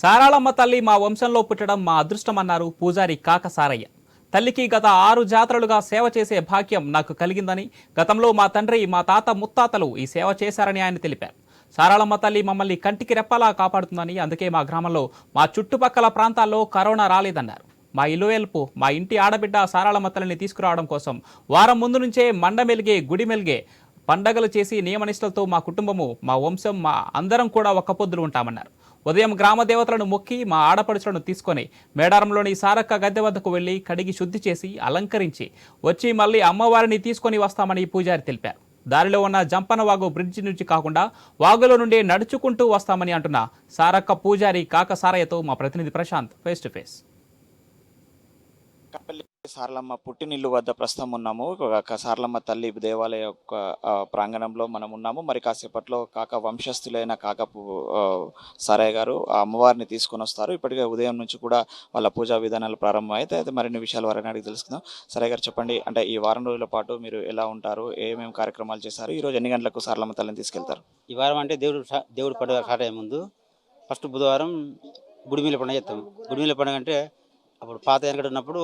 సారాళమ్మ తల్లి మా వంశంలో పుట్టడం మా అదృష్టమన్నారు పూజారి కాక సారయ్య. తల్లికి గత 6 జాతరలుగా సేవ చేసే భాగ్యం నాకు కలిగిందని, గతంలో మా తండ్రి మా తాత ముత్తాతలు ఈ సేవ చేశారని ఆయన తెలిపారు. సారాళమ్మ తల్లి మమ్మల్ని కంటికి రెప్పలా కాపాడుతుందని, అందుకే మా గ్రామంలో మా చుట్టుపక్కల ప్రాంతాల్లో కరోనా రాలేదన్నారు. మా ఇలువేల్పు మా ఇంటి ఆడబిడ్డ సారాళమ్మ తల్లిని తీసుకురావడం కోసం వారం ముందు నుంచే మండమెలిగే గుడి మెలిగే పండగలు చేసి నియమనిష్టలతో మా కుటుంబము, మా వంశం, మా అందరం కూడా ఒక్క పొద్దులు ఉంటామన్నారు. ఉదయం గ్రామ దేవతలను మొక్కి మా ఆడపడుచులను తీసుకొని మేడారంలోని సారక్క గద్దె వద్దకు వెళ్లి కడిగి శుద్ధి చేసి అలంకరించి వచ్చి మళ్ళీ అమ్మవారిని తీసుకొని వస్తామని పూజారి తెలిపారు. దారిలో ఉన్న జంపనవాగు బ్రిడ్జి నుంచి కాకుండా వాగులో నుండి నడుచుకుంటూ వస్తామని అంటున్న సారక్క పూజారి కాక సారయ్యతో మా ప్రతినిధి Prashanth face to face. Saralamma పుట్టినిల్లు వద్ద ప్రస్తుతం ఉన్నాము. సారలమ్మ తల్లి దేవాలయ యొక్క ప్రాంగణంలో మనం ఉన్నాము. మరి కాసేపట్లో కాక వంశస్థులైన కాకపు సారయ్య గారు ఆ అమ్మవారిని తీసుకొని వస్తారు. ఇప్పటికే ఉదయం నుంచి కూడా వాళ్ళ పూజా విధానాలు ప్రారంభమైతే మరిన్ని విషయాలు వారిని అడిగి తెలుసుకుందాం. సారయ్య గారు చెప్పండి, అంటే ఈ వారం రోజుల పాటు మీరు ఎలా ఉంటారు, ఏమేమి కార్యక్రమాలు చేశారు, ఈరోజు ఎన్ని గంటలకు సారలమ్మ తల్లిని తీసుకెళ్తారు? ఈ వారం అంటే దేవుడు పండుగ స్టార్ట్ అయ్యే ముందు ఫస్ట్ బుధవారం గుడిమీల పండుగ చేస్తాం. గుడిమీల పండుగ అంటే అప్పుడు పాత వెనకటి ఉన్నప్పుడు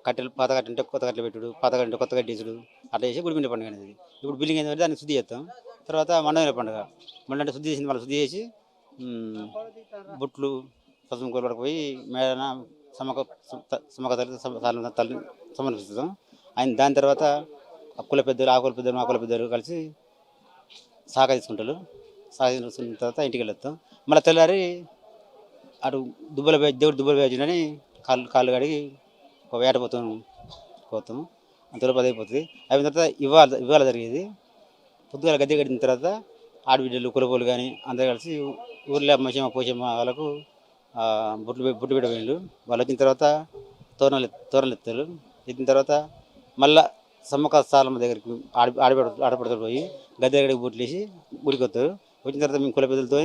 కట్టెలు, పాత కట్టె అంటే కొత్త కట్టెలు పెట్టుడు, పాత కట్టె కొత్త కట్టేసుడు అట్లా చేసి గుడిమీల పండుగ అనేది. ఇప్పుడు బిల్డింగ్ ఏంటంటే దాన్ని శుద్ధి చేస్తాం. తర్వాత మండల పండుగ అంటే శుద్ధి చేసింది, మళ్ళీ శుద్ధి చేసి బుట్లు పసుపు కూర పడిపోయి మేడన సమక తల్లి సమర్పిస్తాం. ఆయన దాని తర్వాత కుల పెద్దలు, ఆ కుల పెద్దలు, మా కుల పెద్దలు కలిసి సాగ తీసుకుంటారు. సాగ తీసుకున్న తర్వాత ఇంటికి వెళ్ళొస్తాం. మళ్ళీ తెల్లారి అటు దేవుడు దుబ్బల వేయించని కాళ్ళు కడిగి ఒక వేట పోతాము. అంతలో 10 అయిపోతుంది. అయిన తర్వాత ఇవాళ జరిగేది పొద్దుగాల గద్దె కట్టిన తర్వాత ఆడబిడ్డలు, కులపోలు కానీ అందరూ కలిసి ఊర్లో అమ్మమ్మ పోషమ్మ వాళ్ళకు బుట్టు బిడ్డ వీళ్ళు వాళ్ళు వచ్చిన తర్వాత తోరణాలు ఎత్తారు. ఎత్తిన తర్వాత మళ్ళీ సమ్మక్క సారలమ్మ దగ్గరికి ఆడపడతారు పోయి గద్దె దగ్గరికి బుట్లు వేసి గుడికి వస్తారు. వచ్చిన తర్వాత మేము కుల పెద్దలతో,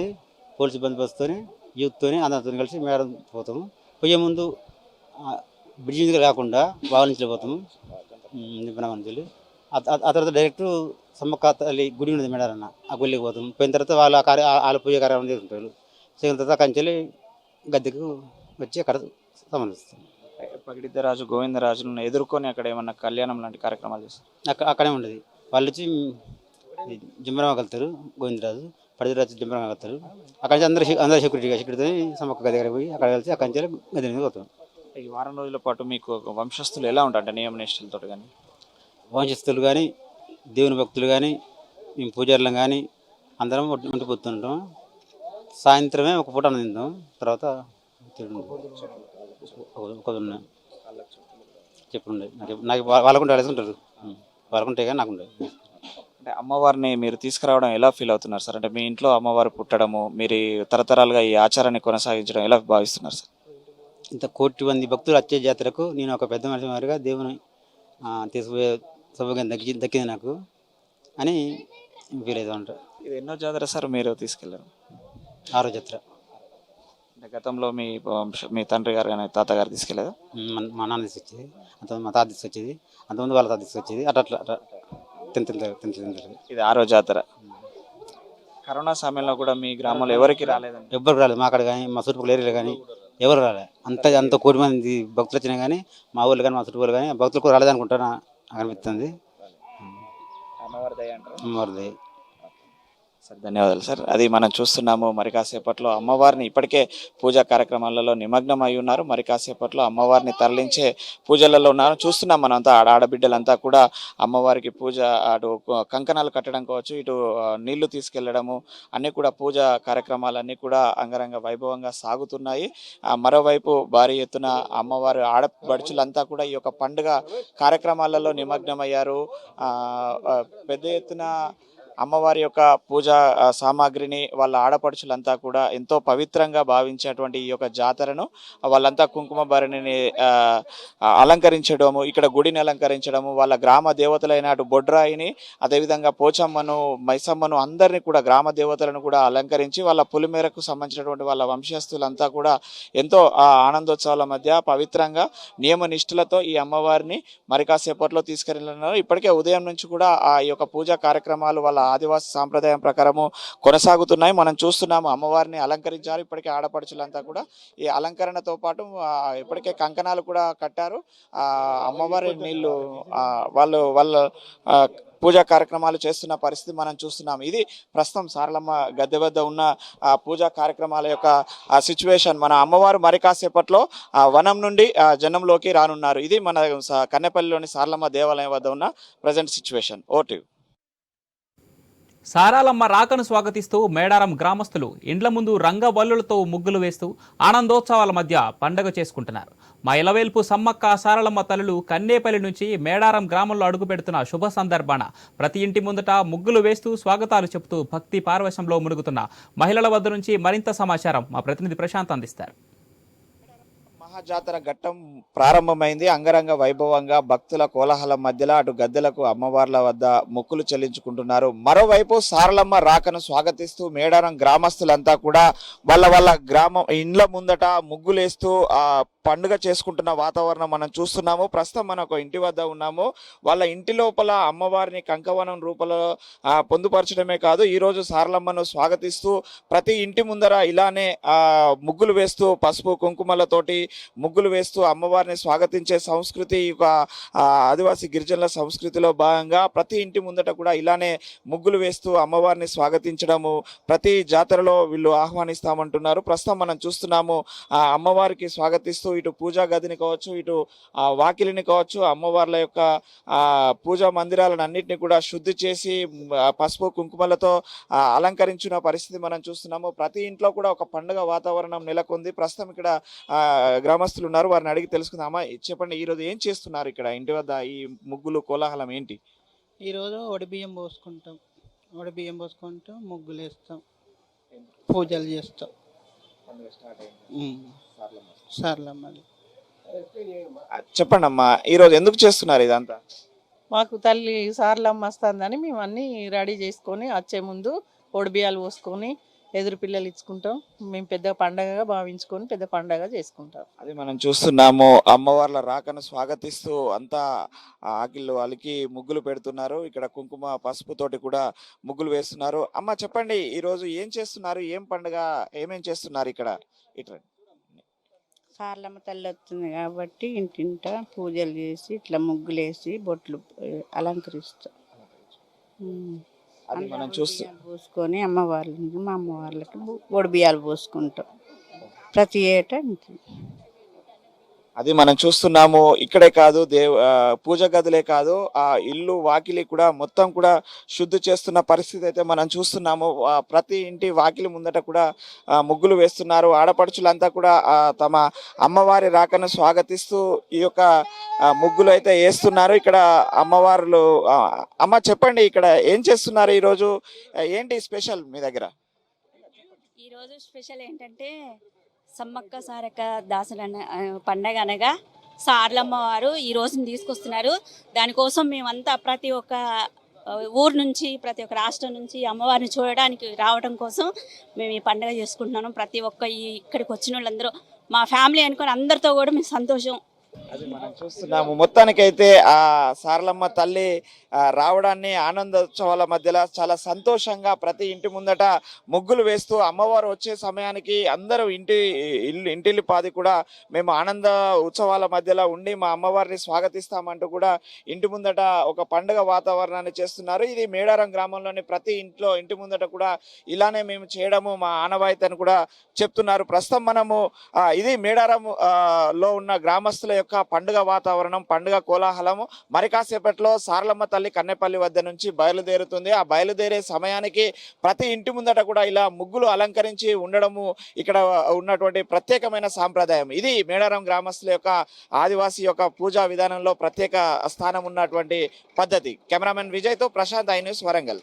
పోలీసు బందోబస్తుతో, యూత్తో అందరితో కలిసి మేడం పోతాము. పోయే ముందు బ్రిడ్జి మీద కాకుండా వాగుల నుంచి పోతాము, నింపనగర్ నుంచి. ఆ తర్వాత డైరెక్ట్ సమ్మక్క తల్లి గుడి ఉన్నది మేడారన్న, ఆ గుడికి పోతాం. పోయిన తర్వాత వాళ్ళ పూజ కార్యక్రమం చేసుకుంటారు. చేసిన తర్వాత కంచెలి గద్దెకు వచ్చి అక్కడ సమర్పిస్తాం. పగిడిద్దరాజు, గోవిందరాజులను ఎదుర్కొని అక్కడ ఏమన్నా కళ్యాణం లాంటి కార్యక్రమాలు చేస్తారు? అక్కడే ఉండదు. వాళ్ళు వచ్చి జింబరామ కలుతారు, గోవిందరాజు పడిదిరాజు జింబరామ కలుతారు. అక్కడ నుంచి అందరూ సెక్యూరిటీతో సమ్మక్క గద్దె దగ్గర పోయి అక్కడ కలిసి అక్కడి నుంచి గద్దె మీద పోతాం. ఈ వారం రోజుల పాటు మీకు వంశస్థులు ఎలా ఉంటారు, అంటే నియమ నిష్టలతో కానీ? వంశస్థులు కానీ, దేవుని భక్తులు కానీ, మేము పూజారులం కానీ అందరం ఉండిపోతుంటాం. సాయంత్రమే ఒక పూట అన్నం తింటాం. తర్వాత చెప్పుండే నాకు వాళ్ళకుంటే ఉంటారు, వాళ్ళకుంటే కానీ నాకుండే. అంటే అమ్మవారిని మీరు తీసుకురావడం ఎలా ఫీల్ అవుతున్నారు సార్? అంటే మీ ఇంట్లో అమ్మవారు పుట్టడము, మీరు తరతరాలుగా ఈ ఆచారాన్ని కొనసాగించడం ఎలా భావిస్తున్నారు సార్? ఇంత 1 కోటి మంది భక్తులు వచ్చే జాతరకు నేను ఒక పెద్ద మనిషి వారిగా దేవుని తీసుకుపోయే సౌభాగ్యం దక్కింది నాకు అని ఫీల్ అవుతూ ఉంటారు. ఇది ఎన్నో జాతర సార్ మీరు తీసుకెళ్ళారు? 6వ జాతర. అంటే గతంలో మీ తండ్రి గారు కానీ తాతగారు తీసుకెళ్ళేదా? మా నాన్న తీసుకొచ్చేది, అంతమంది మా తాత తీసుకొచ్చేది, అంతమంది వాళ్ళ తాత తీసుకొచ్చేది. అట్లా ఇది 6వ జాతర. కరోనా సమయంలో కూడా మీ గ్రామంలో ఎవరికి రాలేదండి? ఎవ్వరికి రాలేదు. మా అక్కడ కానీ మా చుట్టుపక్కల ఏరియాలో కానీ ఎవరు రాలేదు. అంత 1 కోటి మంది భక్తులు వచ్చినా కానీ మా ఊళ్ళు కానీ మా చుట్టుపక్కల కానీ భక్తులు కూడా రాలేదనుకుంటా అనిపిస్తుంది. అమ్మవారి దయ అంటారు. అమ్మవారి దయ. సార్ ధన్యవాదాలు సార్. అది మనం చూస్తున్నాము. మరి కాసేపట్లో అమ్మవారిని ఇప్పటికే పూజా కార్యక్రమాలలో నిమగ్నం అయి ఉన్నారు. మరి కాసేపట్లో అమ్మవారిని తరలించే పూజలలో ఉన్నారు. చూస్తున్నాం మనంతా ఆడబిడ్డలంతా కూడా అమ్మవారికి పూజ, అటు కంకణాలు కట్టడం కావచ్చు, ఇటు నీళ్లు తీసుకెళ్లడము, అన్నీ కూడా పూజా కార్యక్రమాలన్నీ కూడా అంగరంగ వైభవంగా సాగుతున్నాయి. మరోవైపు భారీ ఎత్తున అమ్మవారి ఆడపడుచులంతా కూడా ఈ యొక్క పండుగ కార్యక్రమాలలో నిమగ్నమయ్యారు. పెద్ద ఎత్తున అమ్మవారి యొక్క పూజా సామాగ్రిని వాళ్ళ ఆడపడుచులంతా కూడా ఎంతో పవిత్రంగా భావించేటువంటి ఈ యొక్క జాతరను వాళ్ళంతా కుంకుమ భరణిని అలంకరించడము, ఇక్కడ గుడిని అలంకరించడము, వాళ్ళ గ్రామ దేవతలైన అటు బొడ్రాయిని, అదేవిధంగా పోచమ్మను, మైసమ్మను అందరినీ కూడా గ్రామ దేవతలను కూడా అలంకరించి వాళ్ళ పులిమేరకు సంబంధించినటువంటి వాళ్ళ వంశస్థులంతా కూడా ఎంతో ఆనందోత్సవాల మధ్య పవిత్రంగా నియమ నిష్ఠలతో ఈ అమ్మవారిని మరి కాసేపట్లో తీసుకెళ్ళినారు. ఇప్పటికే ఉదయం నుంచి కూడా ఆ యొక్క పూజా కార్యక్రమాలు వాళ్ళ ఆదివాసీ సాంప్రదాయం ప్రకారము కొనసాగుతున్నాయి. మనం చూస్తున్నాము అమ్మవారిని అలంకరించారు. ఇప్పటికే ఆడపడుచులంతా కూడా ఈ అలంకరణతో పాటు ఇప్పటికే కంకణాలు కూడా కట్టారు. అమ్మవారి నీళ్లు వాళ్ళ పూజా కార్యక్రమాలు చేస్తున్న పరిస్థితి మనం చూస్తున్నాం. ఇది ప్రస్తుతం సారలమ్మ గద్దె వద్ద ఉన్న పూజా కార్యక్రమాల యొక్క సిచ్యువేషన్. మన అమ్మవారు మరి కాసేపట్లో వనం నుండి జనంలోకి రానున్నారు. ఇది మన కన్నెపల్లిలోని సారలమ్మ దేవాలయం వద్ద ఉన్న ప్రజెంట్ సిచ్యువేషన్. ఓటు సారాలమ్మ రాకను స్వాగతిస్తూ మేడారం గ్రామస్తులు ఇండ్ల ముందు రంగవల్లులతో ముగ్గులు వేస్తూ ఆనందోత్సవాల మధ్య పండగ చేసుకుంటున్నారు. మా ఇలవేల్పు సమ్మక్క సారలమ్మ తల్లులు కన్నేపల్లి నుంచి మేడారం గ్రామంలో అడుగుపెడుతున్న శుభ సందర్భాన ప్రతి ఇంటి ముందట ముగ్గులు వేస్తూ స్వాగతాలు చెబుతూ భక్తి పారవశంలో మునుగుతున్న మహిళల వద్ద నుంచి మరింత సమాచారం మా ప్రతినిధి ప్రశాంత్ అందిస్తారు. మహాజాతర ఘట్టం ప్రారంభమైంది. అంగరంగ వైభవంగా భక్తుల కోలాహలం మధ్యలో అటు గద్దెలకు అమ్మవార్ల వద్ద మొక్కులు చెల్లించుకుంటున్నారు. మరోవైపు సారలమ్మ రాకను స్వాగతిస్తూ మేడారం గ్రామస్తులంతా కూడా వాళ్ళ గ్రామం ఇండ్ల ముందట ముగ్గులేస్తూ పండుగ చేసుకుంటున్న వాతావరణం మనం చూస్తున్నాము. ప్రస్తుతం మనం ఒక ఇంటి వద్ద ఉన్నాము. వాళ్ళ ఇంటి లోపల అమ్మవారిని కంకవనం రూపంలో పొందుపరచడమే కాదు, ఈరోజు సారలమ్మను స్వాగతిస్తూ ప్రతి ఇంటి ముందర ఇలానే ముగ్గులు వేస్తూ పసుపు కుంకుమలతోటి ముగ్గులు వేస్తూ అమ్మవారిని స్వాగతించే సంస్కృతి ఆదివాసీ గిరిజనుల సంస్కృతిలో భాగంగా ప్రతి ఇంటి ముందట కూడా ఇలానే ముగ్గులు వేస్తూ అమ్మవారిని స్వాగతించడము ప్రతి జాతరలో వీళ్ళు ఆహ్వానిస్తామంటున్నారు. ప్రస్తుతం మనం చూస్తున్నాము అమ్మవారికి స్వాగతిస్తూ ఇటు పూజా గదిని కావచ్చు, ఇటు వాకిలిని కావచ్చు, అమ్మవార్ల యొక్క పూజా మందిరాలను అన్నింటినీ కూడా శుద్ధి చేసి పసుపు కుంకుమలతో అలంకరించిన పరిస్థితి మనం చూస్తున్నాము. ప్రతి ఇంట్లో కూడా ఒక పండుగ వాతావరణం నెలకొంది. ప్రస్తుతం ఇక్కడ గ్రామస్తులు ఉన్నారు, వారిని అడిగి తెలుసుకుందామా. చెప్పండి, ఈరోజు ఏం చేస్తున్నారు ఇక్కడ ఇంటి వద్ద? ఈ ముగ్గులు కోలాహలం ఏంటి? ఈరోజు వడిబియ్యం పోసుకుంటాం, ముగ్గులు వేస్తాం, పూజలు చేస్తాం. సార్లమ్మది చెప్పండి అమ్మా, ఈరోజు ఎందుకు చేస్తున్నారు ఇదంతా? మాకు తల్లి సార్లమ్మ వస్తుందని మేము అన్నీ రెడీ చేసుకొని వచ్చే ముందు ఒడిబియ్యాలు పోసుకొని ఎదురు పిల్లలు ఇచ్చుకుంటాం. మేము పెద్ద పండగగా భావించుకొని పెద్ద పండగ చేసుకుంటాం. అది మనం చూస్తున్నాము. అమ్మవార్ల రాకను స్వాగతిస్తూ అంతా ఆకిళ్ళు అలికి ముగ్గులు పెడుతున్నారు. ఇక్కడ కుంకుమ పసుపు తోటి కూడా ముగ్గులు వేస్తున్నారు. అమ్మ చెప్పండి, ఈరోజు ఏం చేస్తున్నారు? ఏం పండుగ ఏమేం చేస్తున్నారు ఇక్కడ? ఇట్లా సార్లమ్మ తల్లి వస్తుంది కాబట్టి ఇంటింట పూజలు చేసి ఇట్లా ముగ్గులేసి బొట్లు అలంకరిస్తాం. అది మనం చూస్తూ పోసుకొని మా అమ్మవార్లకి ఒడిబియ్యాలు పోసుకుంటాం ప్రతి ఏటా. అది మనం చూస్తున్నాము. ఇక్కడే కాదు, పూజ గదులే కాదు, ఆ ఇల్లు వాకిలి కూడా మొత్తం కూడా శుద్ధి చేస్తున్న పరిస్థితి అయితే మనం చూస్తున్నాము. ప్రతి ఇంటి వాకిలి ముందట కూడా ముగ్గులు వేస్తున్నారు. ఆడపడుచులంతా కూడా తమ అమ్మవారి రాకను స్వాగతిస్తూ ఈ యొక్క ముగ్గులు అయితే వేస్తున్నారు. ఇక్కడ అమ్మవార్లు అమ్మ చెప్పండి, ఇక్కడ ఏం చేస్తున్నారు ఈరోజు? ఏంటి స్పెషల్ మీ దగ్గర? ఈరోజు స్పెషల్ ఏంటంటే సమ్మక్క సారక్క దాసుల పండగ అనగా సార్లమ్మ వారు ఈ రోజుని తీసుకొస్తున్నారు. దానికోసం మేమంతా ప్రతి ఒక్క ఊరు నుంచి ప్రతి ఒక్క రాష్ట్రం నుంచి అమ్మవారిని చూడడానికి రావడం కోసం మేము ఈ పండుగ చేసుకుంటున్నాము. ప్రతి ఒక్క ఇక్కడికి వచ్చిన వాళ్ళందరూ మా ఫ్యామిలీ అనుకొని అందరితో కూడా మేము సంతోషం. అది మనం చూస్తున్నాము. మొత్తానికైతే ఆ సారలమ్మ తల్లి రావడాన్ని ఆనందోత్సవాల మధ్యలో చాలా సంతోషంగా ప్రతి ఇంటి ముందట ముగ్గులు వేస్తూ అమ్మవారు వచ్చే సమయానికి అందరూ ఇంటిల్లిపాది కూడా మేము ఆనంద ఉత్సవాల మధ్యలో ఉండి మా అమ్మవారిని స్వాగతిస్తామంటూ కూడా ఇంటి ముందట ఒక పండుగ వాతావరణాన్ని చేస్తున్నారు. ఇది మేడారం గ్రామంలోని ప్రతి ఇంటి ముందట కూడా ఇలానే మేము చేయడము మా ఆనవాయితీ అని కూడా చెప్తున్నారు. ప్రస్తుతం మనము ఇది మేడారం లో ఉన్న గ్రామస్తుల యొక్క పండుగ వాతావరణం, పండుగ కోలాహలము. మరి కాసేపట్లో సారలమ్మ తల్లి కన్నెపల్లి వద్ద నుంచి బయలుదేరుతుంది. ఆ బయలుదేరే సమయానికి ప్రతి ఇంటి ముందట కూడా ఇలా ముగ్గులు అలంకరించి ఉండడము ఇక్కడ ఉన్నటువంటి ప్రత్యేకమైన సాంప్రదాయం. ఇది మేడారం గ్రామస్తుల యొక్క ఆదివాసీ యొక్క పూజా విధానంలో ప్రత్యేక స్థానం ఉన్నటువంటి పద్ధతి. కెమెరామెన్ విజయ్తో ప్రశాంత్, ఐ న్యూస్, వరంగల్.